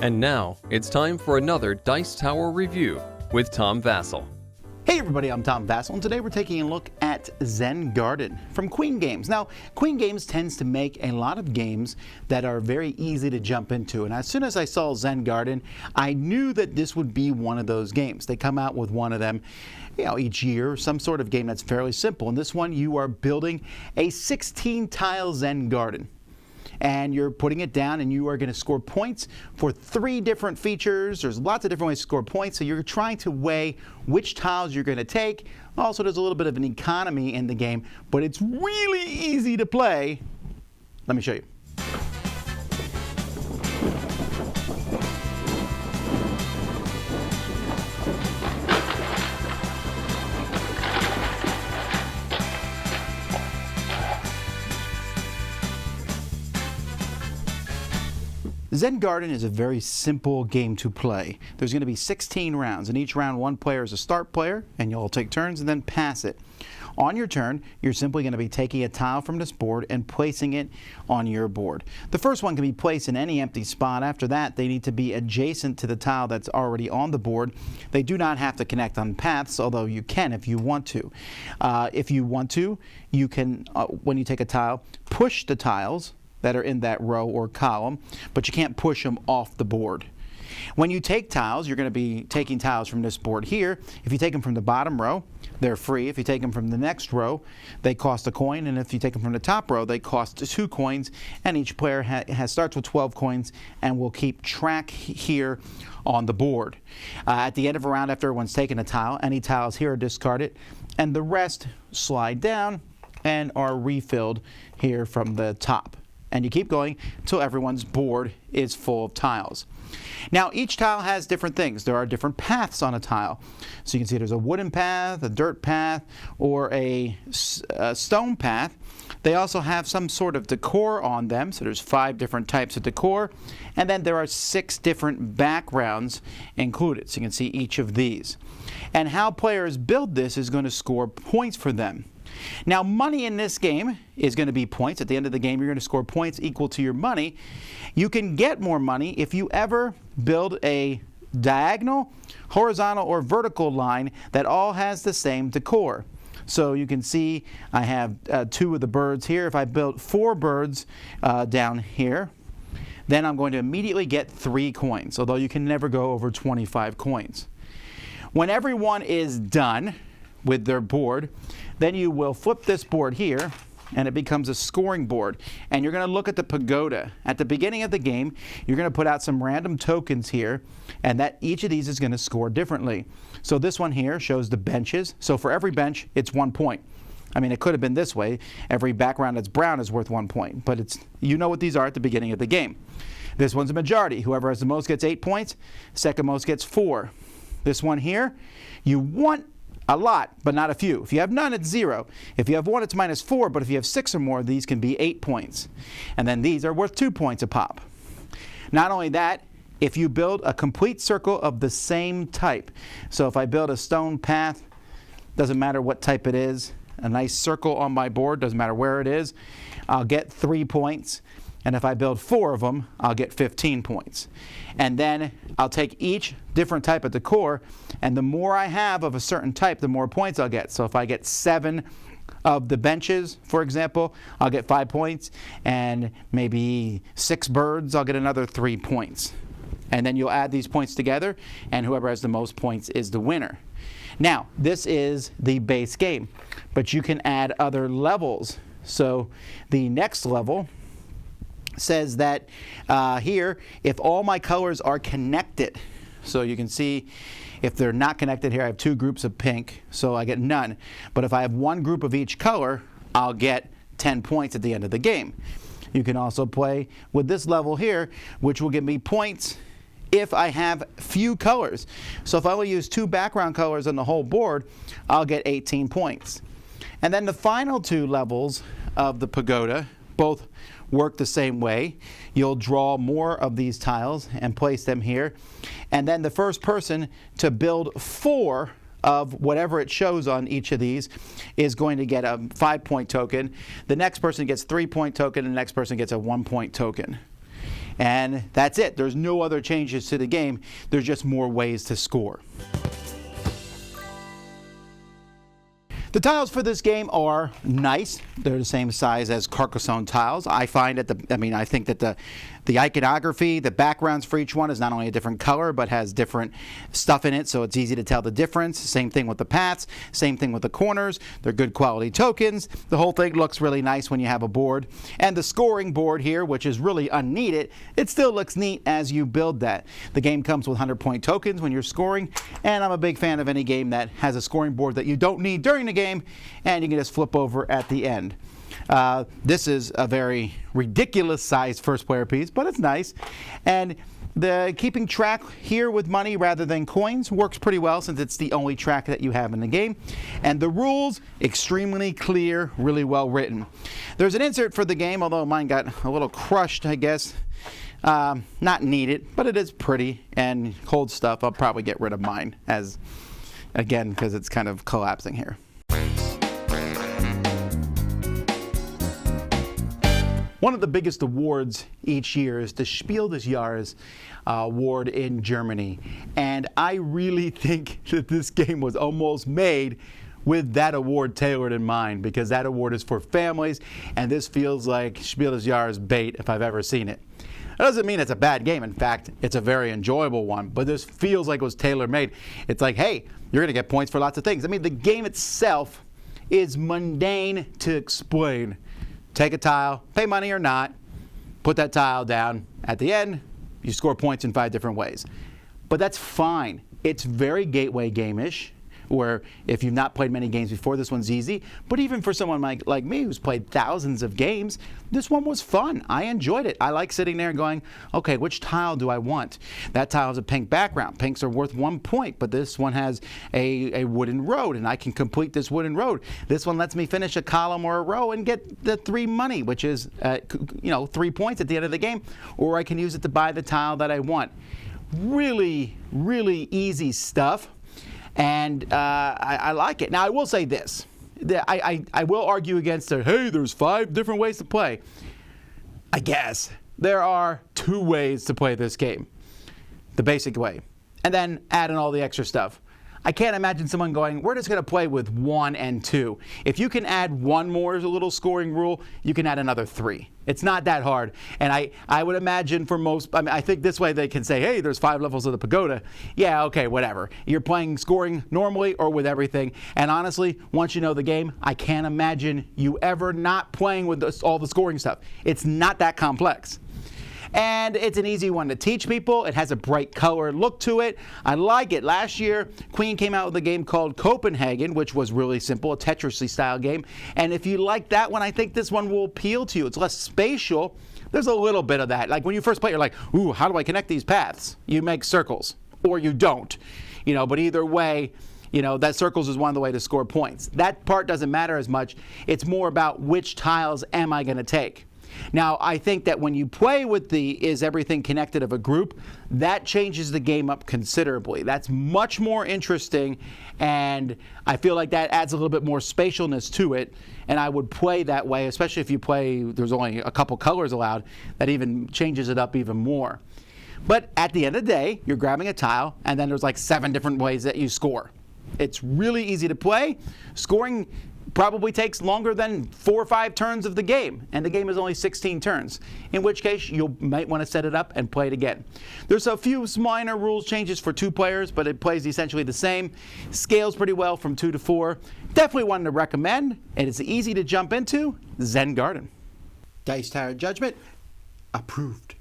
And now, it's time for another Dice Tower review with Tom Vasel. Hey everybody, I'm Tom Vasel, and today we're taking a look at Zen Garden from Queen Games. Now, Queen Games tends to make a lot of games that are very easy to jump into, and as soon as I saw Zen Garden, I knew that this would be one of those games. They come out with one of them, each year, some sort of game that's fairly simple. In this one, you are building a 16-tile Zen Garden. And you're putting it down, and you are going to score points for 3 different features. There's lots of different ways to score points, so you're trying to weigh which tiles you're going to take. Also, there's a little bit of an economy in the game, but it's really easy to play. Let me show you. Zen Garden is a very simple game to play. There's going to be 16 rounds. In each round, one player is a start player, and you'll take turns and then pass it. On your turn, you're simply going to be taking a tile from this board and placing it on your board. The first one can be placed in any empty spot. After that, they need to be adjacent to the tile that's already on the board. They do not have to connect on paths, although you can if you want to. If you want to, you can, when you take a tile, push the tiles that are in that row or column, but you can't push them off the board. When you take tiles, you're going to be taking tiles from this board here. If you take them from the bottom row, they're free. If you take them from the next row, they cost a coin, and if you take them from the top row, they cost 2 coins, and each player starts with 12 coins and will keep track here on the board. At the end of a round, after everyone's taken a tile, any tiles here are discarded, and the rest slide down and are refilled here from the top. And you keep going until everyone's board is full of tiles. Now, each tile has different things. There are different paths on a tile. So you can see there's a wooden path, a dirt path, or a stone path. They also have some sort of decor on them. So there's 5 different types of decor. And then there are 6 different backgrounds included. So you can see each of these. And how players build this is going to score points for them. Now, money in this game is going to be points. At the end of the game, you're going to score points equal to your money. You can get more money if you ever build a diagonal, horizontal, or vertical line that all has the same decor. So you can see I have 2 of the birds here. If I build 4 birds down here, then I'm going to immediately get 3 coins, although you can never go over 25 coins. When everyone is done with their board, then you will flip this board here, and it becomes a scoring board. And you're going to look at the pagoda. At the beginning of the game, you're going to put out some random tokens here, and that each of these is going to score differently. So this one here shows the benches. So for every bench, it's 1 point. I mean, it could have been this way. Every background that's brown is worth 1 point, but it's, you know what these are at the beginning of the game. This one's a majority. Whoever has the most gets 8 points. Second most gets 4. This one here, you want a lot, but not a few. If you have none, it's 0. If you have 1, it's -4, but if you have 6 or more, these can be 8 points. And then these are worth 2 points a pop. Not only that, if you build a complete circle of the same type, so if I build a stone path, doesn't matter what type it is, a nice circle on my board, doesn't matter where it is, I'll get 3 points. And if I build 4 of them, I'll get 15 points. And then I'll take each different type of decor, and the more I have of a certain type, the more points I'll get. So if I get 7 of the benches, for example, I'll get 5 points, and maybe 6 birds, I'll get another 3 points. And then you'll add these points together, and whoever has the most points is the winner. Now, this is the base game, but you can add other levels. So the next level says that here, if all my colors are connected, so you can see if they're not connected here, I have 2 groups of pink, so I get none. But if I have 1 group of each color, I'll get 10 points at the end of the game. You can also play with this level here, which will give me points if I have few colors. So if I only use 2 background colors on the whole board, I'll get 18 points. And then the final 2 levels of the pagoda both work the same way. You'll draw more of these tiles and place them here. And then the first person to build 4 of whatever it shows on each of these is going to get a 5-point token. The next person gets a 3-point token, and the next person gets a 1-point token. And that's it. There's no other changes to the game. There's just more ways to score. The tiles for this game are nice. They're the same size as Carcassonne tiles. I think that the iconography, the backgrounds for each one is not only a different color, but has different stuff in it, so it's easy to tell the difference. Same thing with the paths, same thing with the corners. They're good quality tokens. The whole thing looks really nice when you have a board. And the scoring board here, which is really unneeded, it still looks neat as you build that. The game comes with 100-point tokens when you're scoring, and I'm a big fan of any game that has a scoring board that you don't need during the game, and you can just flip over at the end. This is a very ridiculous sized first player piece, but it's nice. And the keeping track here with money rather than coins works pretty well since it's the only track that you have in the game. And the rules, extremely clear, really well written. There's an insert for the game, although mine got a little crushed, I guess. Not needed, but it is pretty and cold stuff. I'll probably get rid of mine again, because it's kind of collapsing here. One of the biggest awards each year is the Spiel des Jahres award in Germany. And I really think that this game was almost made with that award tailored in mind, because that award is for families, and this feels like Spiel des Jahres bait if I've ever seen it. That doesn't mean it's a bad game. In fact, it's a very enjoyable one, but this feels like it was tailor-made. It's like, hey, you're going to get points for lots of things. I mean, the game itself is mundane to explain. Take a tile, pay money or not, put that tile down. At the end, you score points in 5 different ways. But that's fine. It's very gateway game-ish, where if you've not played many games before, this one's easy. But even for someone like me who's played thousands of games, this one was fun. I enjoyed it. I like sitting there and going, okay, which tile do I want? That tile has a pink background. Pinks are worth 1 point, but this one has a wooden road, and I can complete this wooden road. This one lets me finish a column or a row and get the 3 money, which is 3 points at the end of the game, or I can use it to buy the tile that I want. Really, really easy stuff. And I like it. Now, I will say this. I will argue against it. Hey, there's 5 different ways to play. I guess there are 2 ways to play this game. The basic way. And then add in all the extra stuff. I can't imagine someone going, we're just going to play with 1 and 2. If you can add 1 more as a little scoring rule, you can add another 3. It's not that hard. And I would imagine for most, I think this way they can say, hey, there's 5 levels of the pagoda. Yeah, okay, whatever. You're playing scoring normally or with everything. And honestly, once you know the game, I can't imagine you ever not playing with all the scoring stuff. It's not that complex. And it's an easy one to teach people. It has a bright color look to it. I like it. Last year, Queen came out with a game called Copenhagen, which was really simple, a Tetris-y style game. And if you like that one, I think this one will appeal to you. It's less spatial. There's a little bit of that. Like when you first play, you're like, ooh, how do I connect these paths? You make circles, or you don't. But either way, that circles is one of the ways to score points. That part doesn't matter as much. It's more about which tiles am I going to take. Now, I think that when you play with the is everything connected of a group, that changes the game up considerably. That's much more interesting, and I feel like that adds a little bit more spatialness to it, and I would play that way, especially if you play, there's only a couple colors allowed, that even changes it up even more. But at the end of the day, you're grabbing a tile, and then there's like 7 different ways that you score. It's really easy to play. Scoring probably takes longer than 4 or 5 turns of the game, and the game is only 16 turns, in which case you might want to set it up and play it again. There's a few minor rules changes for 2 players, but it plays essentially the same. Scales pretty well from 2 to 4. Definitely one to recommend, and it's easy to jump into. Zen Garden. Dice Tower Judgment approved.